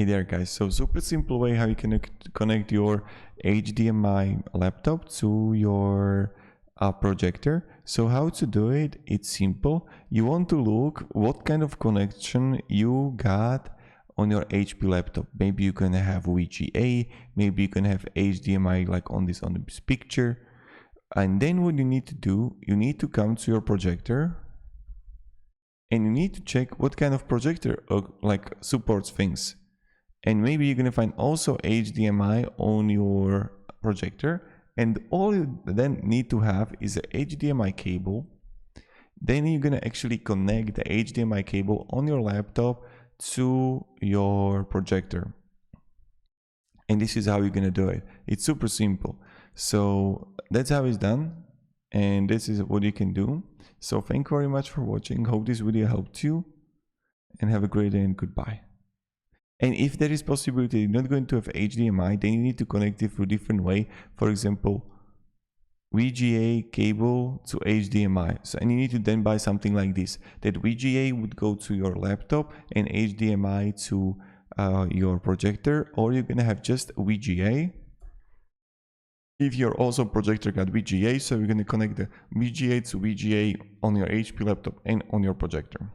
Hey there guys, so super simple way how you can connect your HDMI laptop to your projector. So how to do it, it's simple. You want to look what kind of connection you got on your HP laptop. Maybe you can have VGA, maybe you can have HDMI like on this picture. And then what you need to do, you need to come to your projector and you need to check what kind of projector like supports things. And maybe you're gonna find also HDMI on your projector, and all you then need to have is a HDMI cable. Then you're gonna actually connect the HDMI cable on your laptop to your projector. And this is how you're gonna do it. It's super simple. So that's how it's done, and this is what you can do. So thank you very much for watching. Hope this video helped you, and have a great day and goodbye. And if there is possibility you're not going to have HDMI, then you need to connect it through a different way. For example, VGA cable to HDMI. So, and you need to then buy something like this. That VGA would go to your laptop and HDMI to your projector, or you're gonna have just VGA. If your also projector got VGA, so you're gonna connect the VGA to VGA on your HP laptop and on your projector.